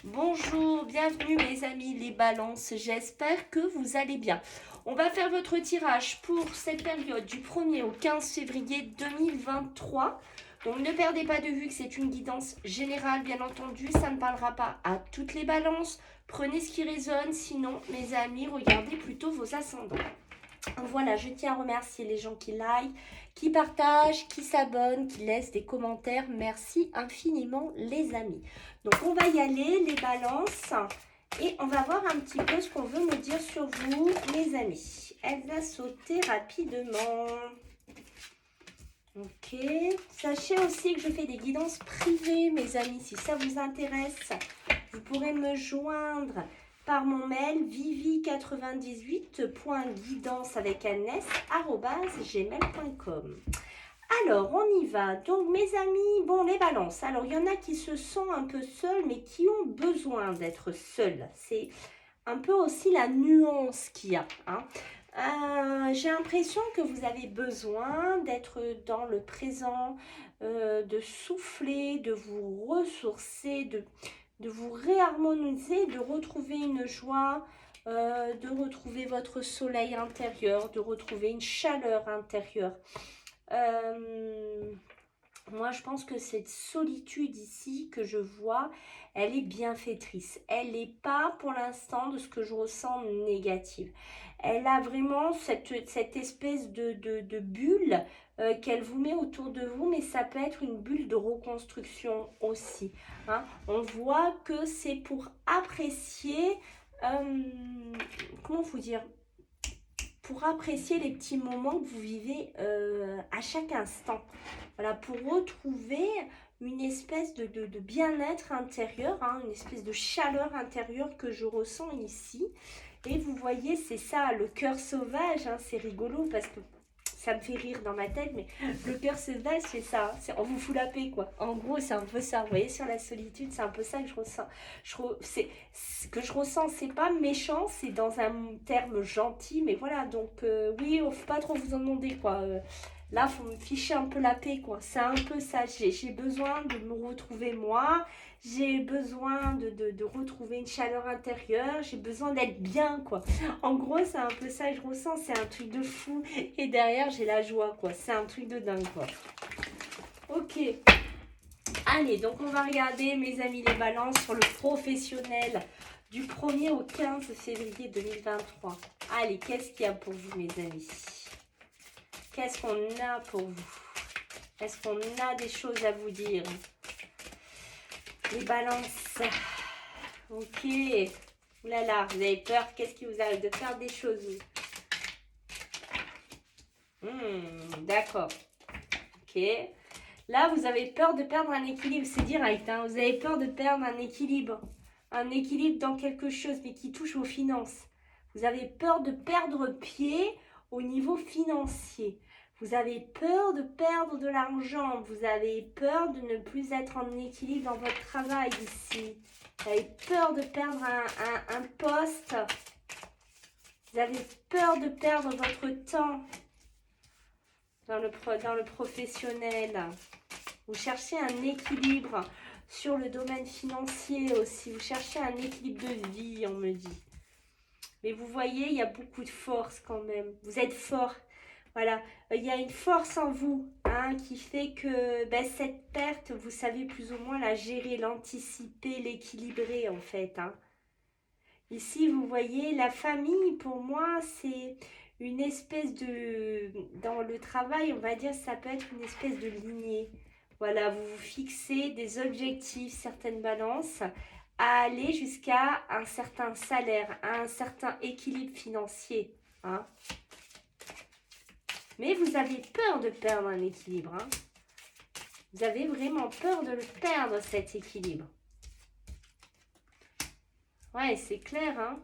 Bonjour, bienvenue mes amis les balances, j'espère que vous allez bien. On va faire votre tirage pour cette période du 1er au 15 février 2023. Donc ne perdez pas de vue que c'est une guidance générale, bien entendu, ça ne parlera pas à toutes les balances. Prenez ce qui résonne, sinon mes amis, regardez plutôt vos ascendants. Voilà, je tiens à remercier les gens qui like, qui partagent, qui s'abonnent, qui laissent des commentaires. Merci infiniment les amis. Donc on va y aller, les balances. Et on va voir un petit peu ce qu'on veut me dire sur vous, mes amis. Elle va sauter rapidement. Ok. Sachez aussi que je fais des guidances privées, mes amis. Si ça vous intéresse, vous pourrez me joindre par mon mail vivi98.guidance avec gmail.com. Alors, on y va. Donc, mes amis, bon, les balances. Alors, il y en a qui se sentent un peu seuls, mais qui ont besoin d'être seuls. C'est un peu aussi la nuance qu'il y a. Hein. J'ai l'impression que vous avez besoin d'être dans le présent, de souffler, de vous ressourcer, de vous réharmoniser, de retrouver une joie, de retrouver votre soleil intérieur, de retrouver une chaleur intérieure. Moi, je pense que cette solitude ici que je vois, elle est bienfaitrice. Elle n'est pas, pour l'instant, de ce que je ressens, négative. Elle a vraiment cette espèce de bulle qu'elle vous met autour de vous, mais ça peut être une bulle de reconstruction aussi. Hein. On voit que c'est pour apprécier, comment vous dire, pour apprécier les petits moments que vous vivez à chaque instant. Voilà, pour retrouver une espèce de bien-être intérieur, hein, une espèce de chaleur intérieure que je ressens ici. Et vous voyez, c'est ça, le cœur sauvage, hein, c'est rigolo parce que ça me fait rire dans ma tête, mais le cœur sauvage, c'est ça, on vous fout la paix, quoi. En gros, c'est un peu ça, vous voyez, sur la solitude, c'est un peu ça que je ressens. Ce que je ressens, c'est pas méchant, c'est dans un terme gentil, mais voilà, donc oui, faut pas trop vous en demander, quoi. Là, faut me ficher un peu la paix, quoi. C'est un peu ça, j'ai besoin de me retrouver moi, j'ai besoin de retrouver une chaleur intérieure, j'ai besoin d'être bien, quoi. En gros, c'est un peu ça que je ressens, c'est un truc de fou. Et derrière, j'ai la joie, quoi. C'est un truc de dingue, quoi. Ok. Allez, donc on va regarder, mes amis, les balances sur le professionnel du 1er au 15 février 2023. Allez, qu'est-ce qu'il y a pour vous, mes amis? Qu'est-ce qu'on a pour vous? Est-ce qu'on a des choses à vous dire? Les balances. Ok. Oulala, vous avez peur? Qu'est-ce qui vous arrive de faire des choses? D'accord. Ok. Là, vous avez peur de perdre un équilibre. C'est direct. Hein, vous avez peur de perdre un équilibre. Un équilibre dans quelque chose, mais qui touche vos finances. Vous avez peur de perdre pied au niveau financier. Vous avez peur de perdre de l'argent. Vous avez peur de ne plus être en équilibre dans votre travail ici. Vous avez peur de perdre un poste. Vous avez peur de perdre votre temps dans le professionnel. Vous cherchez un équilibre sur le domaine financier aussi. Vous cherchez un équilibre de vie, on me dit. Mais vous voyez, il y a beaucoup de force quand même. Vous êtes fort. Voilà, il y a une force en vous, hein, qui fait que cette perte, vous savez plus ou moins la gérer, l'anticiper, l'équilibrer en fait. Hein. Ici, vous voyez, la famille, pour moi, c'est une espèce de... Dans le travail, on va dire, ça peut être une espèce de lignée. Voilà, vous vous fixez des objectifs, certaines balances, à aller jusqu'à un certain salaire, à un certain équilibre financier. Hein. Mais vous avez peur de perdre un équilibre. Hein. Vous avez vraiment peur de le perdre, cet équilibre. Ouais, c'est clair, hein.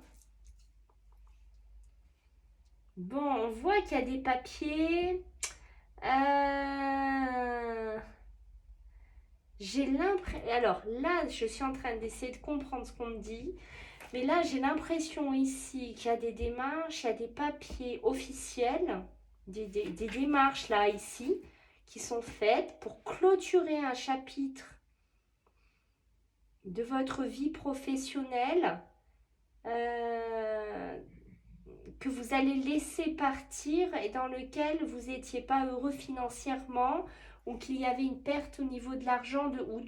Bon, on voit qu'il y a des papiers. J'ai l'impression... Alors là, je suis en train d'essayer de comprendre ce qu'on me dit. Mais là, j'ai l'impression ici qu'il y a des démarches, il y a des papiers officiels, des démarches là, ici, qui sont faites pour clôturer un chapitre de votre vie professionnelle euh, que vous allez laisser partir et dans lequel vous n'étiez pas heureux financièrement ou qu'il y avait une perte au niveau de l'argent ou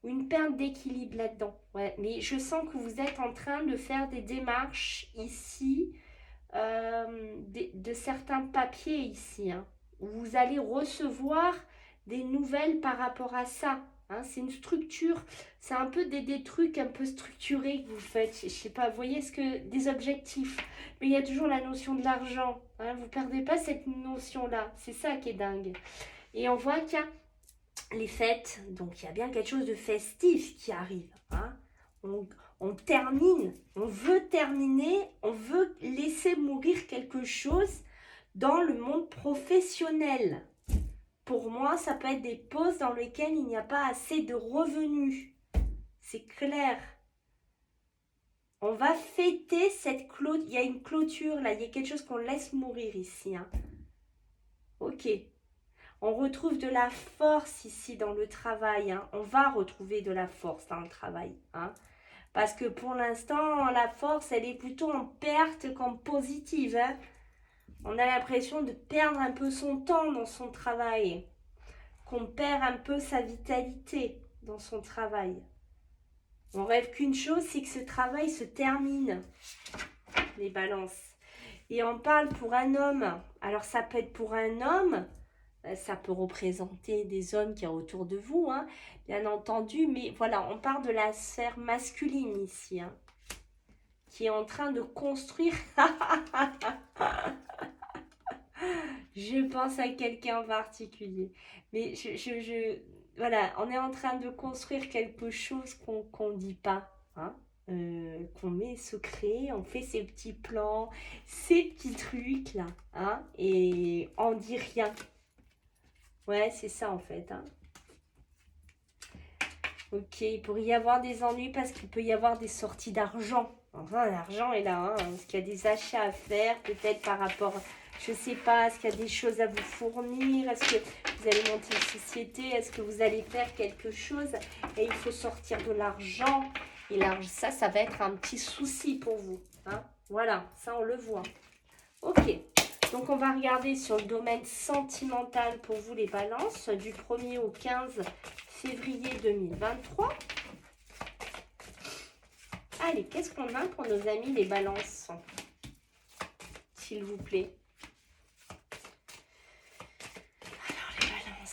une perte d'équilibre là-dedans. Ouais, mais je sens que vous êtes en train de faire des démarches ici, de certains papiers ici, hein, où vous allez recevoir des nouvelles par rapport à ça. Hein, c'est une structure, c'est un peu des trucs un peu structurés que vous faites. Je sais pas, vous voyez ce que des objectifs. Mais il y a toujours la notion de l'argent. Hein, vous perdez pas cette notion-là. C'est ça qui est dingue. Et on voit qu'il y a les fêtes, donc il y a bien quelque chose de festif qui arrive. Hein. On termine, on veut terminer, on veut laisser mourir quelque chose dans le monde professionnel. Pour moi, ça peut être des pauses dans lesquelles il n'y a pas assez de revenus. C'est clair. On va fêter cette clôture. Il y a une clôture là, il y a quelque chose qu'on laisse mourir ici. Hein. Ok. On retrouve de la force ici dans le travail. Hein. On va retrouver de la force dans le travail. Hein. Parce que pour l'instant, la force, elle est plutôt en perte qu'en positive. Hein. On a l'impression de perdre un peu son temps dans son travail. Qu'on perd un peu sa vitalité dans son travail. On rêve qu'une chose, c'est que ce travail se termine, les balances. Et on parle pour un homme. Alors ça peut être pour un homme, ça peut représenter des hommes qui sont autour de vous, hein, bien entendu. Mais voilà, on parle de la sphère masculine ici, hein, qui est en train de construire... Je pense à quelqu'un en particulier. Mais voilà, on est en train de construire quelque chose qu'on ne dit pas, hein, qu'on met secret, on fait ses petits plans, ces petits trucs là, hein, et on dit rien. Ouais, c'est ça en fait. Hein. Ok, il pourrait y avoir des ennuis parce qu'il peut y avoir des sorties d'argent. Enfin, l'argent est là, hein, parce qu'il y a des achats à faire, peut-être par rapport... Je ne sais pas, est-ce qu'il y a des choses à vous fournir? Est-ce que vous allez monter une société? Est-ce que vous allez faire quelque chose? Et il faut sortir de l'argent. Et là, ça va être un petit souci pour vous. Hein. Voilà, ça on le voit. Ok, donc on va regarder sur le domaine sentimental pour vous les balances, du 1er au 15 février 2023. Allez, qu'est-ce qu'on a pour nos amis les balances? S'il vous plaît.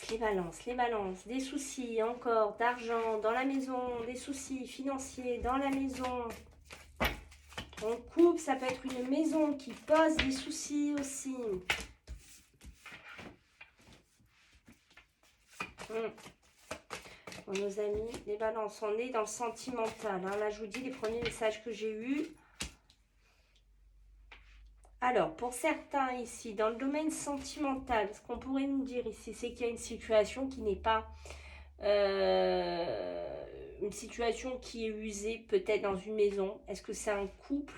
Les balances, des soucis encore, d'argent dans la maison, des soucis financiers dans la maison. En couple, ça peut être une maison qui pose des soucis aussi. Pour nos amis, les balances, on est dans le sentimental. Hein. Là, je vous dis les premiers messages que j'ai eus. Alors, pour certains ici, dans le domaine sentimental, ce qu'on pourrait nous dire ici, c'est qu'il y a une situation qui n'est pas... une situation qui est usée peut-être dans une maison. Est-ce que c'est un couple?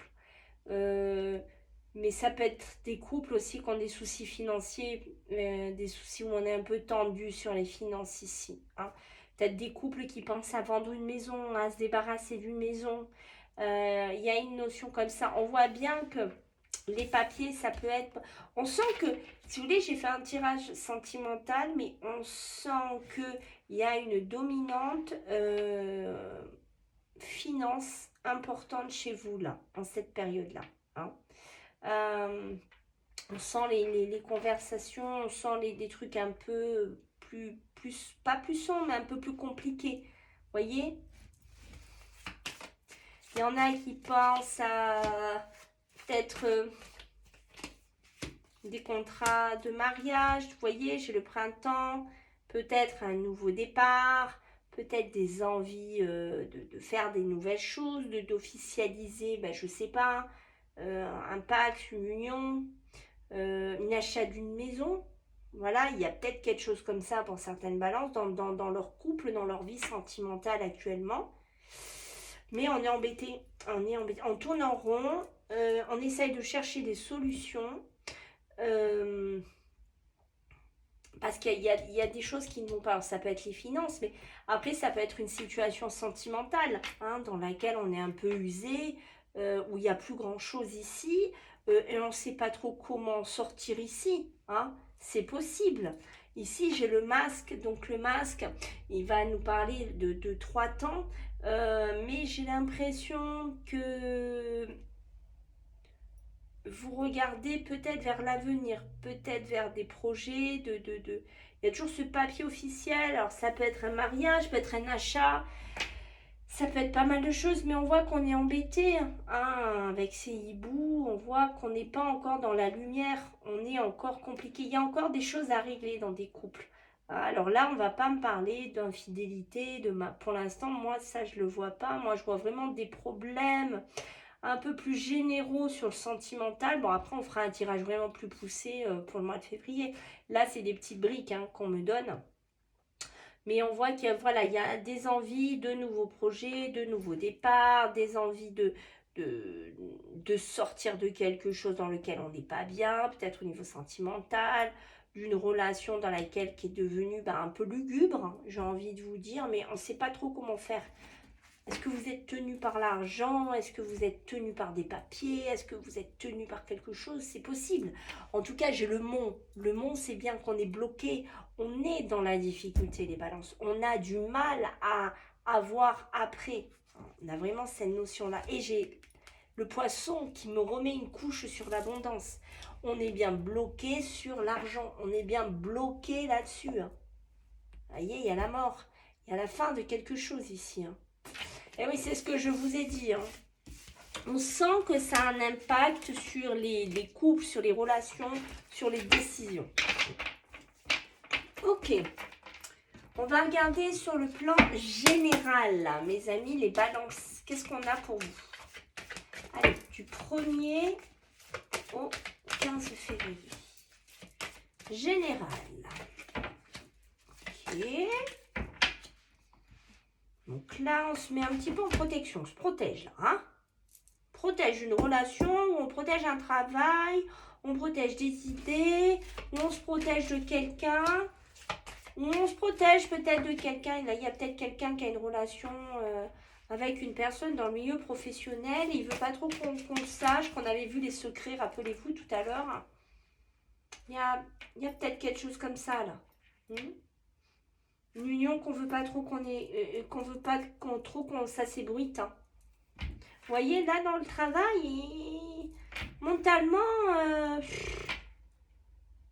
Mais ça peut être des couples aussi qui ont des soucis financiers, des soucis où on est un peu tendu sur les finances ici. Hein. Peut-être des couples qui pensent à vendre une maison, à se débarrasser d'une maison. Il y a une notion comme ça. On voit bien que les papiers, ça peut être... On sent que, si vous voulez, j'ai fait un tirage sentimental, mais on sent qu'il y a une dominante finance importante chez vous, là, en cette période-là. Hein. On sent les conversations, on sent des trucs un peu pas plus sombres, mais un peu plus compliqués. Vous voyez? Il y en a qui pensent à peut-être des contrats de mariage. Vous voyez, j'ai le printemps, peut-être un nouveau départ, peut-être des envies de faire des nouvelles choses, d'officialiser, ben, je ne sais pas, un pacte, une union, une achat d'une maison. Voilà, il y a peut-être quelque chose comme ça pour certaines balances dans leur couple, dans leur vie sentimentale actuellement. Mais on est embêté, on tourne en rond, on essaye de chercher des solutions. Parce il y a des choses qui ne vont pas. Alors, ça peut être les finances, mais après, ça peut être une situation sentimentale, hein, dans laquelle on est un peu usé, où il n'y a plus grand-chose ici, et on ne sait pas trop comment sortir ici. Hein. C'est possible. Ici, j'ai le masque. Donc, le masque, il va nous parler de 3 temps. Mais j'ai l'impression que vous regardez peut-être vers l'avenir, peut-être vers des projets Il y a toujours ce papier officiel, alors ça peut être un mariage, peut être un achat, ça peut être pas mal de choses, mais on voit qu'on est embêté, hein, avec ces hiboux, on voit qu'on n'est pas encore dans la lumière, on est encore compliqué, il y a encore des choses à régler dans des couples. Alors là, on va pas me parler d'infidélité, pour l'instant, moi, ça, je le vois pas. Moi, je vois vraiment des problèmes un peu plus généraux sur le sentimental. Bon, après, on fera un tirage vraiment plus poussé pour le mois de février. Là, c'est des petites briques, hein, qu'on me donne. Mais on voit qu'il y a, voilà, il y a des envies de nouveaux projets, de nouveaux départs, des envies de sortir de quelque chose dans lequel on n'est pas bien, peut-être au niveau sentimental, d'une relation dans laquelle qui est devenue un peu lugubre, hein, j'ai envie de vous dire, mais on ne sait pas trop comment faire. Est-ce que vous êtes tenu par l'argent? Est-ce que vous êtes tenu par des papiers? Est-ce que vous êtes tenu par quelque chose? C'est possible. En tout cas, j'ai le mont. Le mont, c'est bien qu'on est bloqué. On est dans la difficulté, les balances. On a du mal à avoir après. On a vraiment cette notion-là. Et j'ai le poisson qui me remet une couche sur l'abondance. On est bien bloqué sur l'argent. On est bien bloqué là-dessus. Hein. Vous voyez, il y a la mort. Il y a la fin de quelque chose ici. Hein. Et oui, c'est ce que je vous ai dit. Hein. On sent que ça a un impact sur les couples, sur les relations, sur les décisions. Ok. On va regarder sur le plan général, là, mes amis, les balances. Qu'est-ce qu'on a pour vous? Allez, du 1er au 15 février. Général. Ok. Donc là, on se met un petit peu en protection. On se protège là. Hein, protège une relation, on protège un travail, on protège des idées, on se protège de quelqu'un, on se protège peut-être de quelqu'un. Il y a peut-être quelqu'un qui a une relation avec une personne dans le milieu professionnel. Il ne veut pas trop qu'on le sache, qu'on avait vu les secrets, rappelez-vous tout à l'heure. Il y a peut-être quelque chose comme ça là. Une union qu'on veut pas trop qu'on veut pas qu'on ça s'ébruite. Hein. Vous voyez, là, dans le travail, mentalement,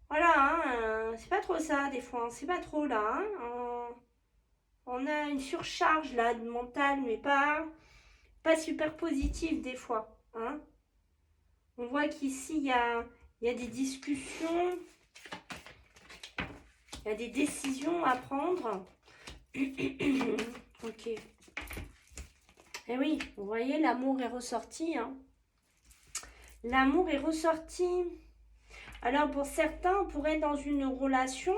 voilà, hein, c'est pas trop ça, des fois, c'est pas trop là. Hein, on a une surcharge, là, de mental, mais pas super positive, des fois. Hein. On voit qu'ici, il y a des discussions, il y a des décisions à prendre. Ok. Et oui, vous voyez, l'amour est ressorti. Hein. L'amour est ressorti. Alors, pour certains, on pourrait être dans une relation.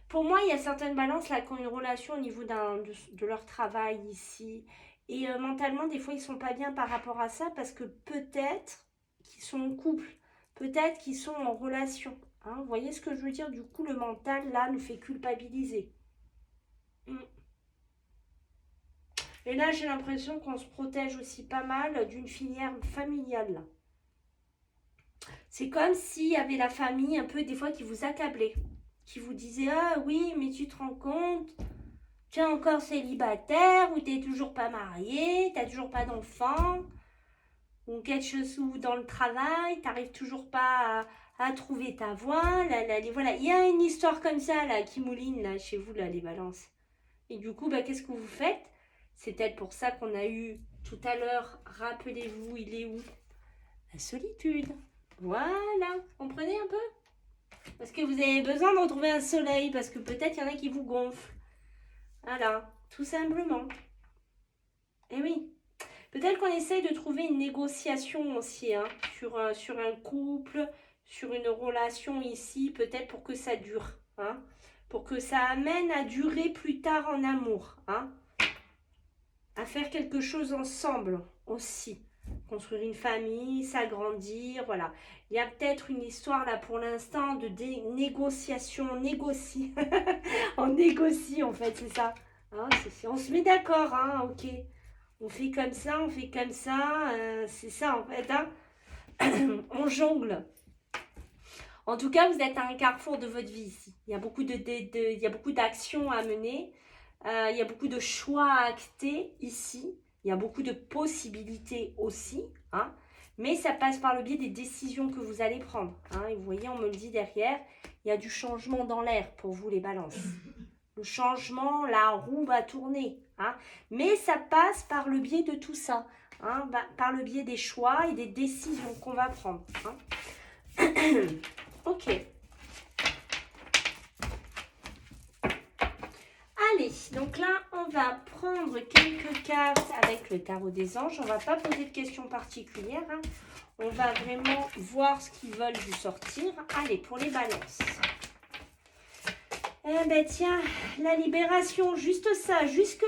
Pour moi, il y a certaines balances là qui ont une relation au niveau de leur travail ici. Et mentalement, des fois, ils sont pas bien par rapport à ça parce que peut-être qu'ils sont en couple. Peut-être qu'ils sont en relation. Hein. Vous voyez ce que je veux dire? Du coup, le mental, là, nous fait culpabiliser. Et là, j'ai l'impression qu'on se protège aussi pas mal d'une filière familiale. C'est comme s'il y avait la famille un peu des fois qui vous accablait. Qui vous disait, ah oui, mais tu te rends compte, tu es encore célibataire, ou tu n'es toujours pas marié, tu n'as toujours pas d'enfant, ou quelque chose, ou dans le travail, tu n'arrives toujours pas à trouver ta voie. Voilà, il y a une histoire comme ça là qui mouline là, chez vous, là, les balances. Et du coup, qu'est-ce que vous faites? C'est peut-être pour ça qu'on a eu tout à l'heure, rappelez-vous, il est où? La solitude. Voilà, comprenez un peu? Parce que vous avez besoin de retrouver un soleil, parce que peut-être il y en a qui vous gonflent. Voilà, tout simplement. Et oui, peut-être qu'on essaye de trouver une négociation aussi, hein, sur un couple, sur une relation ici, peut-être pour que ça dure, hein, pour que ça amène à durer plus tard en amour, hein. À faire quelque chose ensemble aussi. construire une famille, s'agrandir, voilà. Il y a peut-être une histoire là pour l'instant de négociation, on négocie, on négocie en fait, c'est ça. Hein, on se met d'accord, hein, ok. On fait comme ça, c'est ça en fait, hein. On jongle. En tout cas, vous êtes à un carrefour de votre vie ici. Il y a beaucoup il y a beaucoup d'actions à mener. Il y a beaucoup de choix à acter ici. Il y a beaucoup de possibilités aussi. Hein, mais ça passe par le biais des décisions que vous allez prendre. Hein, et vous voyez, on me le dit derrière, il y a du changement dans l'air pour vous les balances. Le changement, la roue va tourner. Hein, mais ça passe par le biais de tout ça. Hein, par le biais des choix et des décisions qu'on va prendre. Hein. Ok. Allez, donc là, on va prendre quelques cartes avec le tarot des anges. On ne va pas poser de questions particulières. Hein. On va vraiment voir ce qu'ils veulent vous sortir. Allez, pour les balances. Eh ben tiens, la libération, juste ça, juste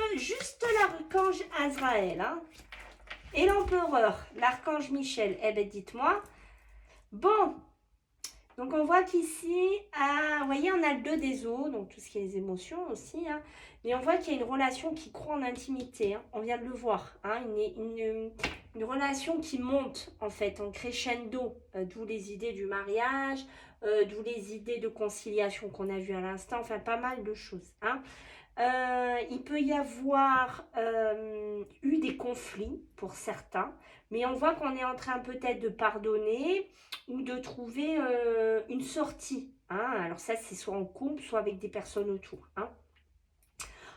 l'archange Azraël. Hein. Et l'empereur, l'archange Michel. Eh ben dites-moi. Bon. Donc, on voit qu'ici, vous voyez, on a le 2 des eaux, donc tout ce qui est les émotions aussi. Hein, mais on voit qu'il y a une relation qui croît en intimité. Hein, on vient de le voir. Hein, une relation qui monte, en fait, en crescendo. D'où les idées du mariage, d'où les idées de conciliation qu'on a vues à l'instant. Enfin, pas mal de choses. Hein. Il peut y avoir eu des conflits pour certains, mais on voit qu'on est en train peut-être de pardonner ou de trouver une sortie. Hein. Alors ça, c'est soit en couple, soit avec des personnes autour. Hein.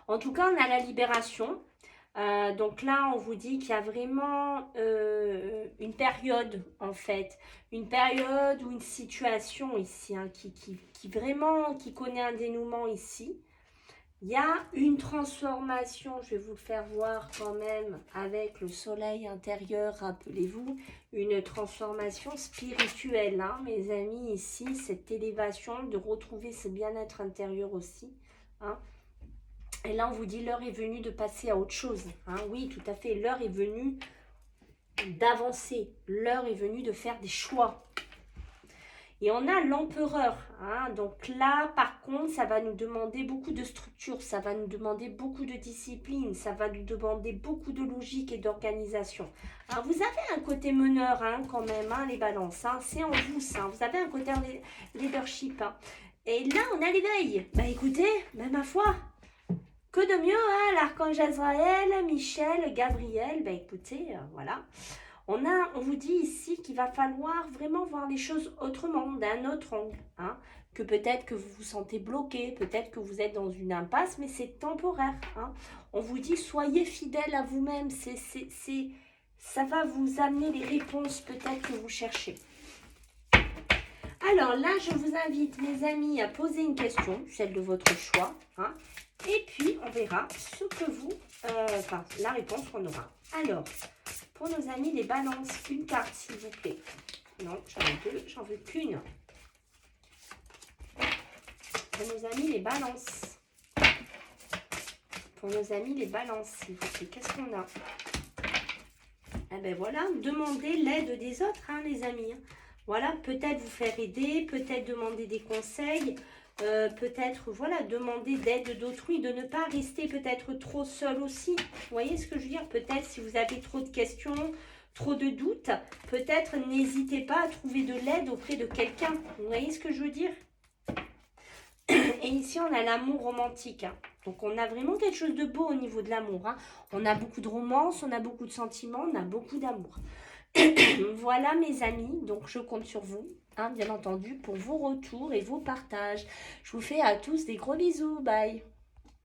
En tout cas, on a la libération. Donc là, on vous dit qu'il y a vraiment une période, en fait. Une période ou une situation ici, hein, qui connaît un dénouement ici. Il y a une transformation, je vais vous le faire voir quand même avec le soleil intérieur, rappelez-vous, une transformation spirituelle, hein, mes amis, ici, cette élévation, de retrouver ce bien-être intérieur aussi. Hein. Et là, on vous dit, l'heure est venue de passer à autre chose. Hein. Oui, tout à fait, l'heure est venue d'avancer, l'heure est venue de faire des choix. Et on a l'empereur. Hein. Donc là, par contre, ça va nous demander beaucoup de structure, ça va nous demander beaucoup de discipline, ça va nous demander beaucoup de logique et d'organisation. Alors, vous avez un côté meneur, hein, quand même, hein, les balances. Hein. C'est en vous, ça. Vous avez un côté leadership. Hein. Et là, on a l'éveil. Bah écoutez, ma foi, que de mieux, hein, l'archange Azraël, Michel, Gabriel. Bah écoutez, voilà. On vous dit ici qu'il va falloir vraiment voir les choses autrement, d'un autre angle. Hein, que peut-être que vous vous sentez bloqué, peut-être que vous êtes dans une impasse, mais c'est temporaire. Hein. On vous dit, soyez fidèle à vous-même. Ça va vous amener les réponses peut-être que vous cherchez. Alors là, je vous invite, mes amis, à poser une question, celle de votre choix. Hein, et puis, on verra ce que la réponse qu'on aura. Alors, pour nos amis les balances, une carte s'il vous plaît. Non, j'en ai deux, j'en veux qu'une. Pour nos amis les balances. Pour nos amis les balances, s'il vous plaît. Qu'est-ce qu'on a? Eh ben voilà, demandez l'aide des autres, hein, les amis. Voilà, peut-être vous faire aider, peut-être demander des conseils, peut-être, voilà, demander d'aide d'autrui, de ne pas rester peut-être trop seul aussi. Vous voyez ce que je veux dire? Peut-être si vous avez trop de questions, trop de doutes, peut-être n'hésitez pas à trouver de l'aide auprès de quelqu'un. Vous voyez ce que je veux dire? Et ici, on a l'amour romantique. Hein. Donc, on a vraiment quelque chose de beau au niveau de l'amour. Hein. On a beaucoup de romance, on a beaucoup de sentiments, on a beaucoup d'amour. Voilà, mes amis. Donc, je compte sur vous, hein, bien entendu, pour vos retours et vos partages. Je vous fais à tous des gros bisous. Bye.